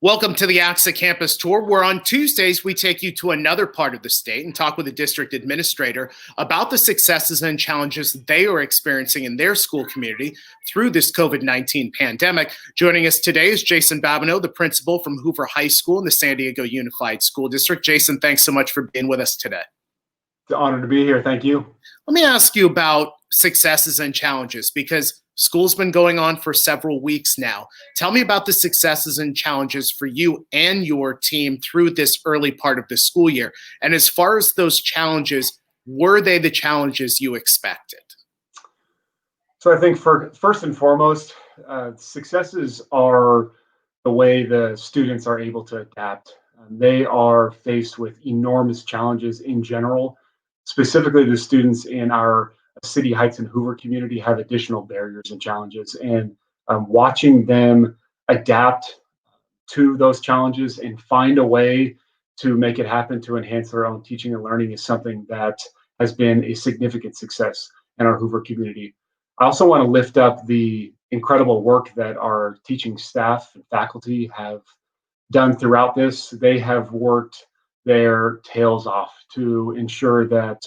Welcome to the ACSA Campus Tour, where on Tuesdays we take you to another part of the state and talk with a district administrator about the successes and challenges they are experiencing in their school community through this COVID-19 pandemic. Joining us today is Jason Babineau, the principal from Hoover High School in the San Diego Unified School District. Jason, thanks so much for being with us today. It's an honor to be here. Thank you. Let me ask you about successes and challenges, because school's been going on for several weeks now. Tell me about the successes and challenges for you and your team through this early part of the school year. And as far as those challenges, were they the challenges you expected? So I think first and foremost, successes are the way the students are able to adapt. They are faced with enormous challenges in general. Specifically, the students in our City Heights and Hoover community have additional barriers and challenges, and watching them adapt to those challenges and find a way to make it happen to enhance their own teaching and learning is something that has been a significant success in our Hoover community. I also want to lift up the incredible work that our teaching staff and faculty have done throughout this. They have worked their tails off to ensure that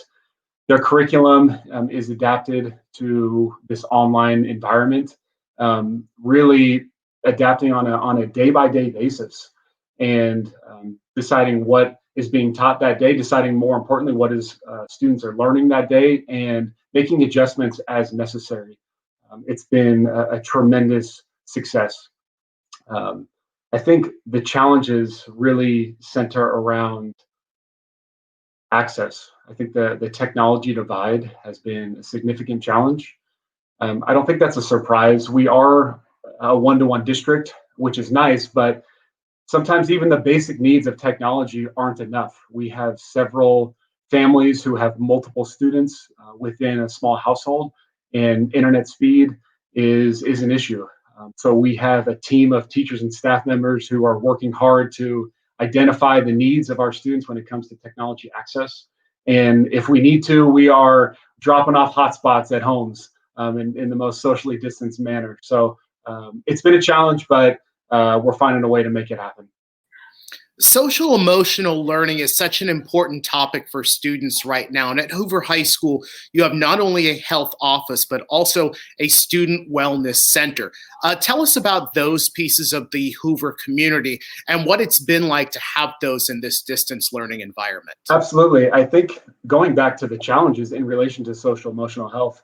their curriculum is adapted to this online environment, really adapting on a day-by-day basis, and deciding what is being taught that day, deciding more importantly what students are learning that day, and making adjustments as necessary. It's been a tremendous success. I think the challenges really center around access. I think the technology divide has been a significant challenge. I don't think that's a surprise. We are a one-to-one district, which is nice, but sometimes even the basic needs of technology aren't enough. We have several families who have multiple students within a small household, and internet speed is an issue. So we have a team of teachers and staff members who are working hard to identify the needs of our students when it comes to technology access. And if we need to, we are dropping off hotspots at homes in the most socially distanced manner. So it's been a challenge, but we're finding a way to make it happen. Social emotional learning is such an important topic for students right now. And at Hoover High School, you have not only a health office, but also a student wellness center. Tell us about those pieces of the Hoover community and what it's been like to have those in this distance learning environment. Absolutely. I think going back to the challenges in relation to social emotional health,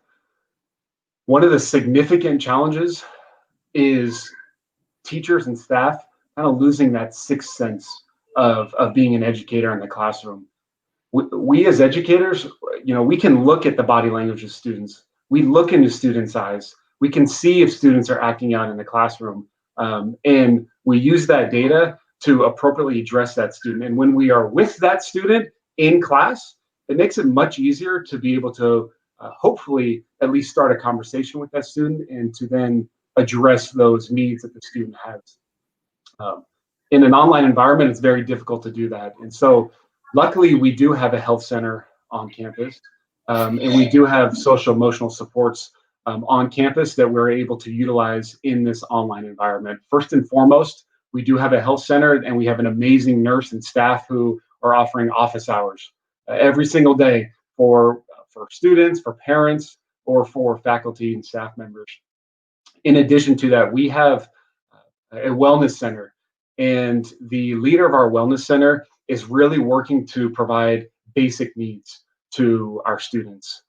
one of the significant challenges is teachers and staff kind of losing that sixth sense of being an educator in the classroom. We as educators, we can look at the body language of students. We look into students' eyes. We can see if students are acting out in the classroom. And we use that data to appropriately address that student. And when we are with that student in class, it makes it much easier to be able to hopefully at least start a conversation with that student and to then address those needs that the student has. In an online environment, it's very difficult to do that. And so luckily, we do have a health center on campus, and we do have social emotional supports on campus that we're able to utilize in this online environment. First and foremost, we do have a health center, and we have an amazing nurse and staff who are offering office hours every single day for students, for parents, or for faculty and staff members. In addition to that, we have a wellness center, and the leader of our wellness center is really working to provide basic needs to our students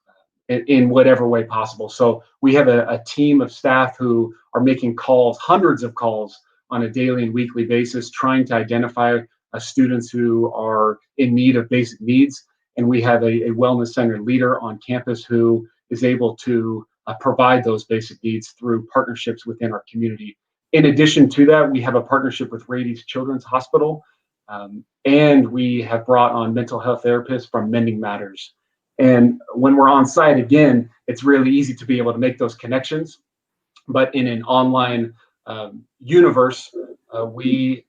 in whatever way possible. So we have a team of staff who are making calls, hundreds of calls on a daily and weekly basis, trying to identify students who are in need of basic needs. And we have a wellness center leader on campus who is able to provide those basic needs through partnerships within our community. In addition to that, we have a partnership with Rady's Children's Hospital, and we have brought on mental health therapists from Mending Matters. And when we're on site, again, it's really easy to be able to make those connections. But in an online universe, we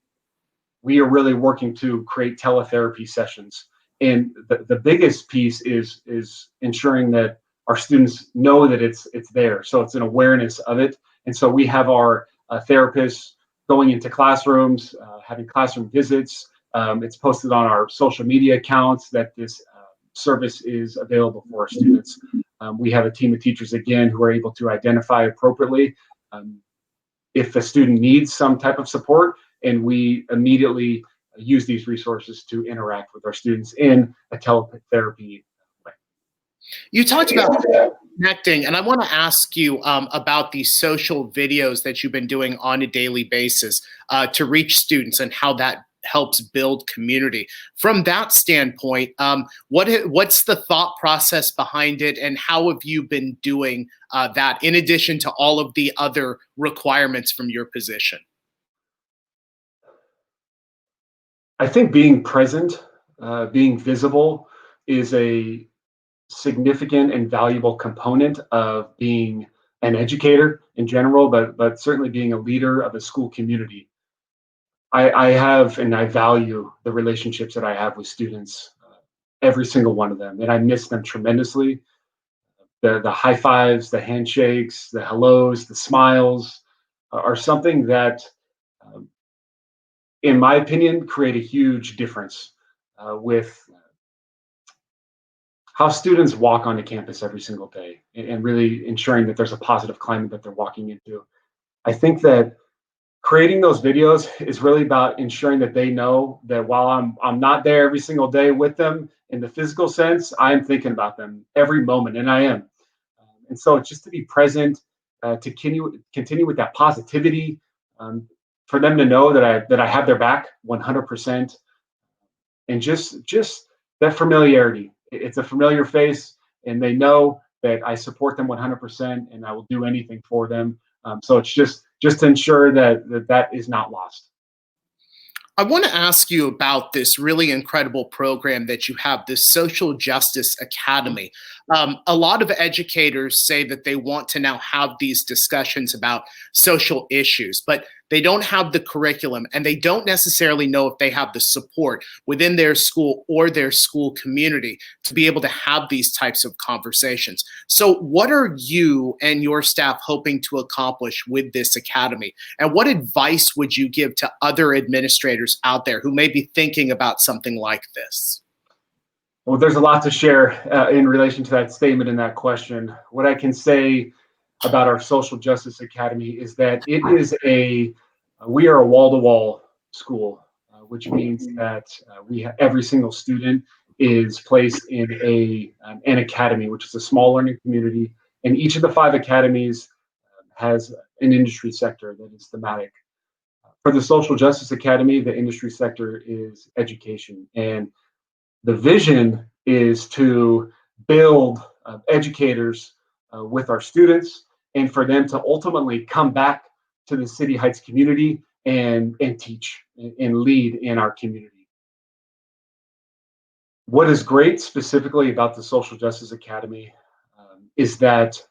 are really working to create teletherapy sessions. And the biggest piece is ensuring that our students know that it's there. So it's an awareness of it. And so we have our therapists going into classrooms, having classroom visits. It's posted on our social media accounts that this service is available for our students. We have a team of teachers, again, who are able to identify appropriately if a student needs some type of support, and we immediately use these resources to interact with our students in a teletherapy way. You talked about connecting, and I want to ask you about these social videos that you've been doing on a daily basis to reach students and how that helps build community. From that standpoint, what's the thought process behind it, and how have you been doing that in addition to all of the other requirements from your position? I think being present, being visible is a significant and valuable component of being an educator in general, but certainly being a leader of a school community. I have and I value the relationships that I have with students, every single one of them, and I miss them tremendously. The high fives, the handshakes, the hellos, the smiles are something that, in my opinion, create a huge difference with how students walk onto campus every single day, and really ensuring that there's a positive climate that they're walking into. I think that creating those videos is really about ensuring that they know that while I'm not there every single day with them in the physical sense, I'm thinking about them every moment, and I am. And so it's just to be present, to continue with that positivity, for them to know that I have their back 100%, and just that familiarity. It's a familiar face, and they know that I support them 100%, and I will do anything for them. So it's just to ensure that is not lost. I want to ask you about this really incredible program that you have, this Social Justice Academy. A lot of educators say that they want to now have these discussions about social issues, but they don't have the curriculum, and they don't necessarily know if they have the support within their school or their school community to be able to have these types of conversations. So what are you and your staff hoping to accomplish with this academy? And what advice would you give to other administrators out there who may be thinking about something like this? Well, there's a lot to share in relation to that statement and that question. What I can say about our Social Justice Academy is that we are a wall-to-wall school, which means that every single student is placed in an academy, which is a small learning community, and each of the 5 academies has an industry sector that is thematic. For the Social Justice Academy, the industry sector is education, and the vision is to build educators with our students, and for them to ultimately come back to the City Heights community and teach and lead in our community. What is great specifically about the Social Justice Academy is that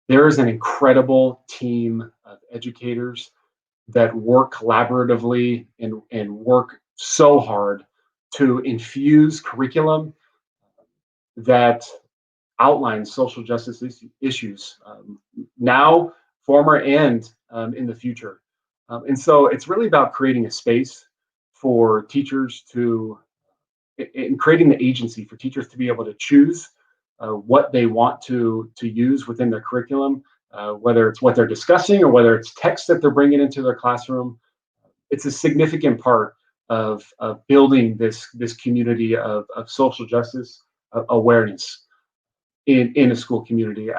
there is an incredible team of educators that work collaboratively and work so hard to infuse curriculum that outlines social justice issues, now, former, and in the future. And so it's really about creating a space for teachers and creating the agency for teachers to be able to choose what they want to use within their curriculum, whether it's what they're discussing or whether it's text that they're bringing into their classroom. It's a significant part of building this community of social justice awareness in a school community.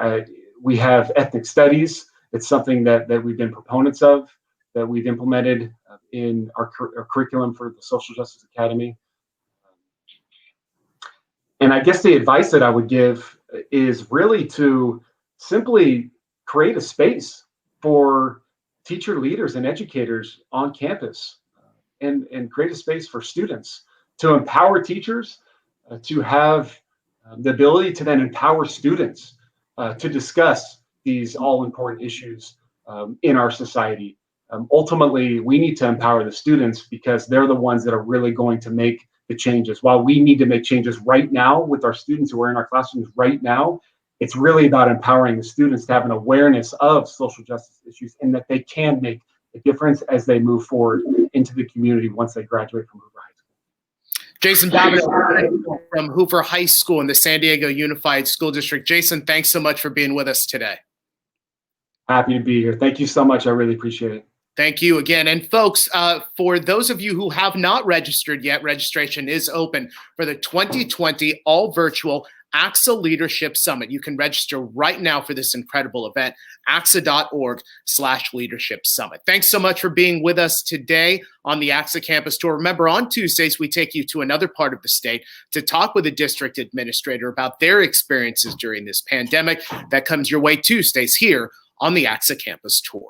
We have ethnic studies. It's something that we've been proponents of, that we've implemented in our curriculum for the Social Justice Academy. And I guess the advice that I would give is really to simply create a space for teacher leaders and educators on campus, and create a space for students to empower teachers to have the ability to then empower students to discuss these all-important issues in our society. Ultimately, we need to empower the students because they're the ones that are really going to make the changes. While we need to make changes right now with our students who are in our classrooms right now, it's really about empowering the students to have an awareness of social justice issues and that they can make a difference as they move forward into the community once they graduate from Hoover High School. Jason Babineau from Hoover High School in the San Diego Unified School District. Jason, thanks so much for being with us today. Happy to be here. Thank you so much. I really appreciate it. Thank you again. And folks, for those of you who have not registered yet, registration is open for the 2020 all-virtual ACSA Leadership Summit. You can register right now for this incredible event, ACSA.org/leadership summit. Thanks so much for being with us today on the ACSA Campus Tour. Remember, on Tuesdays, we take you to another part of the state to talk with a district administrator about their experiences during this pandemic. That comes your way Tuesdays here on the ACSA Campus Tour.